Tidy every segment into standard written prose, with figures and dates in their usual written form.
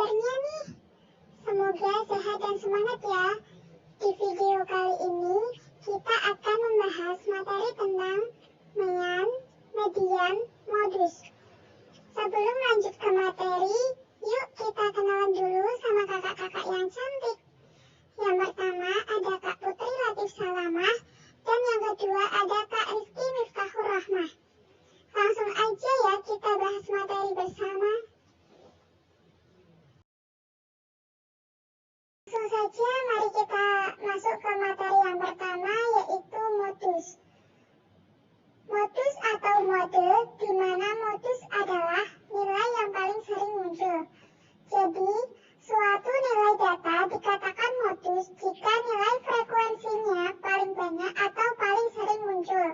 kabarnya nih? Semoga sehat dan semangat ya. Di video kali ini kita akan membahas materi tentang median, modus. Sebelum lanjut ke materi, yuk kita kenalan dulu sama kakak-kakak yang cantik. Yang pertama ada Kak Putri Latif Salamah, dan yang kedua ada Kak Rizky Miftahur Rahmah. Langsung aja ya kita bahas materi bersama. Langsung saja mari kita masuk ke materi yang pertama, yaitu modus. Modus atau mode, di mana modus adalah nilai yang paling sering muncul. Jadi, suatu nilai data dikatakan modus jika nilai frekuensinya paling banyak atau paling sering muncul.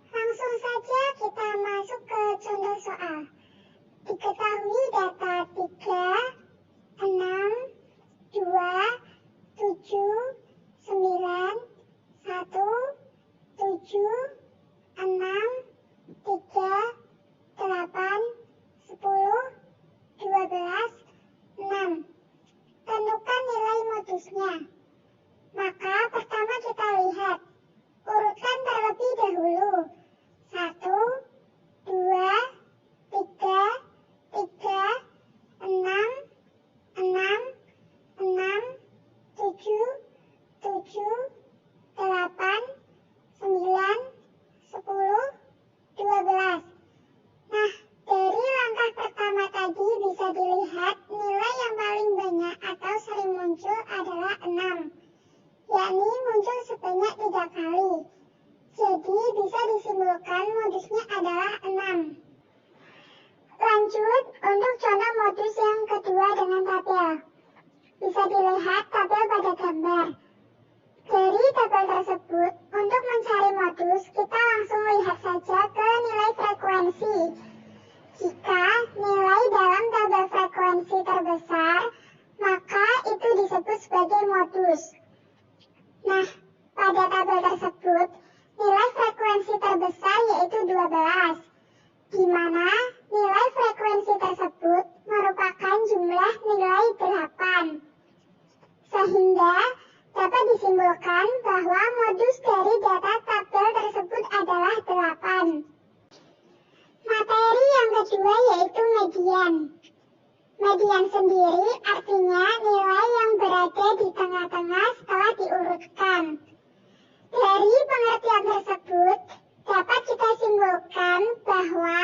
Langsung saja kita masuk ke contoh soal. Diketahui data 3, 6, 2, 7, 9, 1, 7, 6, 3, 8, 10, 12, 6. Tentukan nilai modusnya. Maka pertama kita lihat, urutkan terlebih dahulu. 1, 2, 3, 6, 6, 6, 7, 7, 8, 9, 10, 12. Nah, dari langkah pertama tadi bisa dilihat nilai yang paling banyak atau sering muncul adalah 6, yakni muncul sebanyak 3 kali. Jadi bisa disimpulkan modusnya adalah 6. Lanjut untuk contoh modus yang kedua dengan tabel. Bisa dilihat tabel pada gambar. Dari tabel tersebut, untuk mencari modus, kita langsung lihat saja ke nilai frekuensi. Jika nilai dalam tabel frekuensi terbesar, maka itu disebut sebagai modus. Nah, pada tabel tersebut, nilai frekuensi terbesar yaitu 12, di mana nilai frekuensi tersebut merupakan jumlah nilai 8. Sehingga dapat disimpulkan bahwa modus dari data tabel tersebut adalah 8. Materi yang kedua yaitu median. Median sendiri artinya nilai yang berada di tengah-tengah setelah diurutkan. Dari pengertian tersebut, dapat kita simpulkan bahwa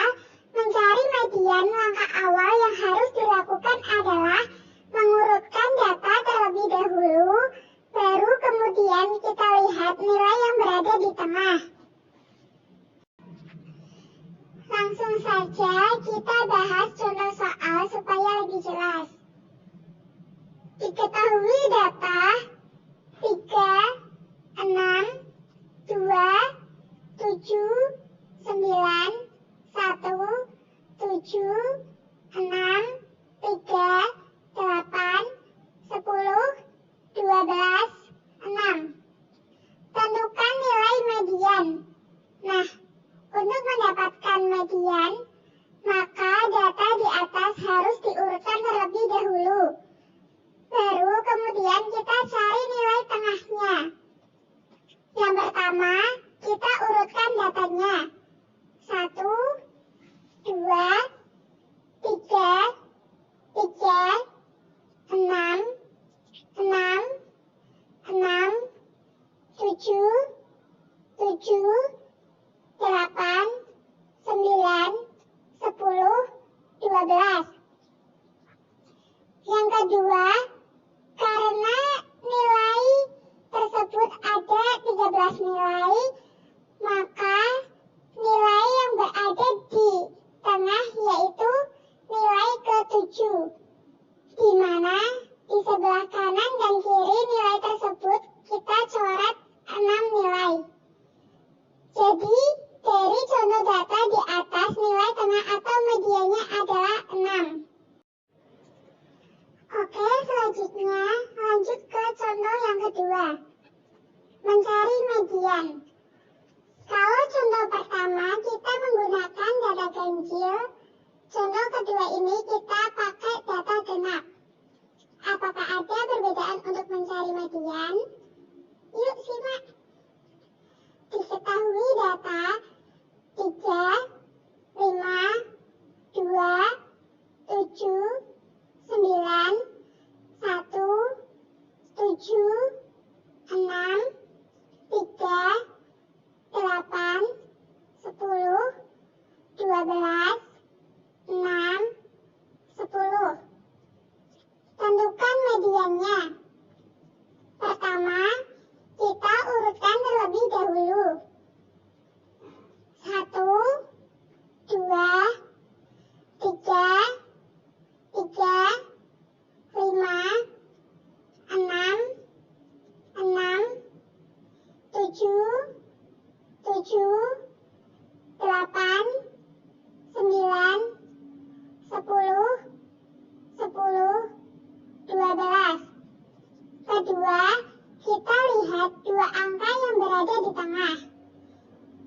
mencari median, langkah awal yang harus dilakukan adalah mengurutkan data terlebih dahulu, baru kemudian kita lihat nilai yang berada di tengah. Langsung saja kita bahas contoh soal supaya lebih jelas. Diketahui data 3, 6, 2, 7, 9, 1, 7, 6, 3, 8, 10, 12, 6. Tentukan nilai median. Nah, untuk mendapatkan median, maka data di atas harus diurutkan terlebih dahulu. Baru kemudian kita cari nilai tengahnya. Yang pertama, kita urutkan datanya. 1, kedua ini kita pakai data genap. Apakah ada perbedaan untuk mencari median? Yuk simak. Diketahui data 3, 5, 2, 7, 9, 1, 7, 6, 3, 8, 10, 12, 6, 10. Tentukan mediannya. Pertama, kita urutkan terlebih dahulu. 1, 2, 3, 5, 6, 7, 8, 9, 10, 12. Kedua, kita lihat dua angka yang berada di tengah.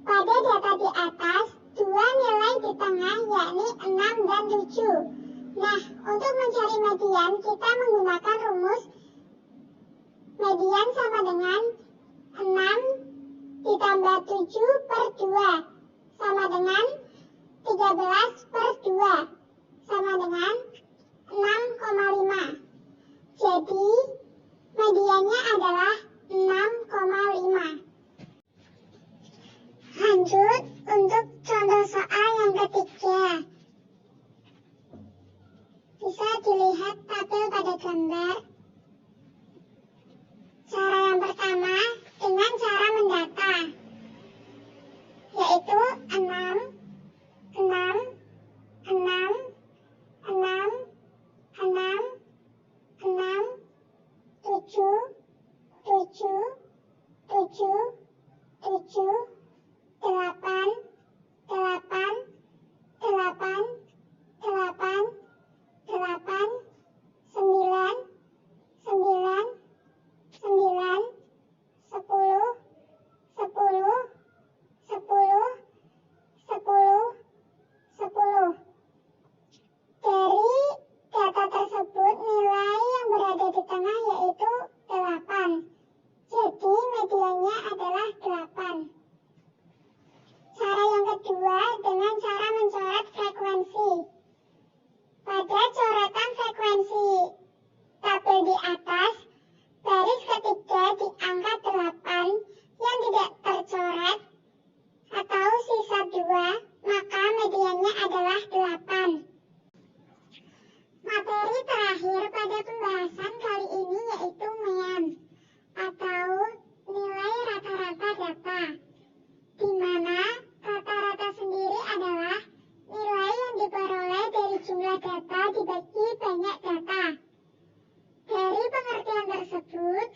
Pada data di atas, dua nilai di tengah yakni 6 dan 7. Nah, untuk mencari median, kita menggunakan rumus median sama dengan 6 ditambah 7 per 2 sama dengan 13 per 2 sama dengan 6,5. Jadi, mediannya adalah 6,5. Lanjut untuk contoh soal yang ketiga. Bisa dilihat tabel pada gambar. Cara yang pertama dengan cara mendata, yaitu 6, 6, 6, 6, 6, 6, 7, 7, 7, 7, 8, 8, 8, 8, 8, 9, 9, 9, 10, 10, 10, 10, 10. Dari data tersebut nilai yang berada di tengah yaitu 8. Jadi mediannya adalah 8. Cara yang kedua dengan cara mencoret frekuensi. Pada coretan frekuensi tabel di atas, baris ketiga di angka 8 yang tidak tercoret atau sisa 2, maka mediannya adalah 8. Materi terakhir pada pembahasan kali ini yaitu MEAN atau nilai rata-rata data, di mana rata-rata sendiri adalah nilai yang diperoleh dari jumlah data dibagi banyak data. Dari pengertian tersebut,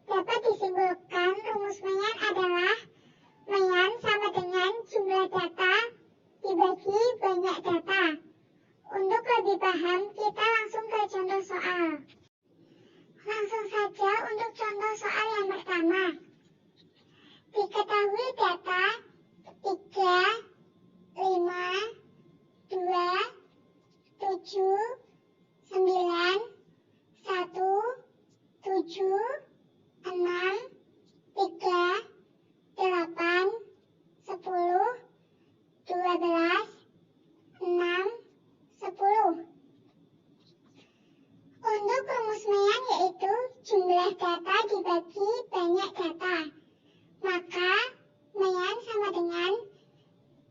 dapat disimpulkan rumus MEAN adalah MEAN sama dengan jumlah data dibagi banyak data. Untuk lebih paham, kita langsung ke contoh soal. Langsung saja untuk contoh soal yang pertama. Diketahui data 3, 5, 2, 7, 9, 1, 7, 6, 3, 8, 10, 12, 6, 10. Untuk rumus MEAN yaitu jumlah data dibagi banyak data. Maka MEAN sama dengan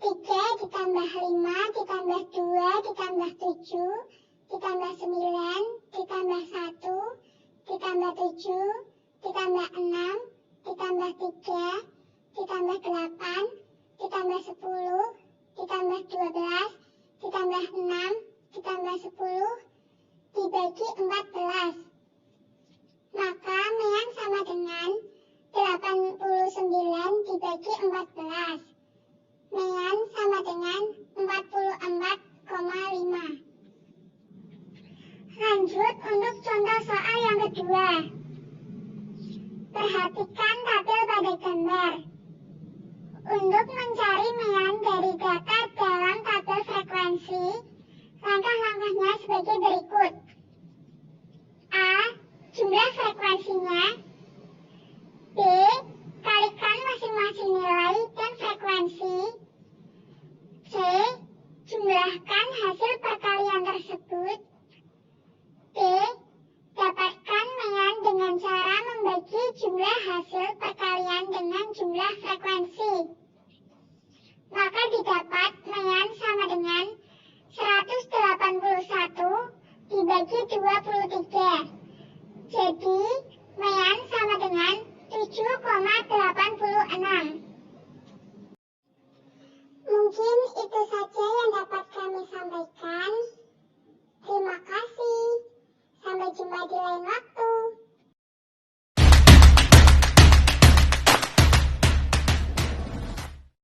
3 ditambah 5 ditambah 2 ditambah 7 ditambah 9 ditambah 1 ditambah 7 ditambah 6 ditambah 3 ditambah 8 ditambah 10 ditambah 12 ditambah 6 ditambah 10 dibagi 14. Maka MEAN sama dengan 89 dibagi 14. MEAN sama dengan 44,5. Lanjut untuk contoh soal yang kedua. Perhatikan tabel pada gambar. Untuk mencari MEAN dari data dalam tabel frekuensi, langkah dapatkan hasil perkalian tersebut. D. Dapatkan mean dengan cara membagi jumlah hasil perkalian dengan jumlah frekuensi.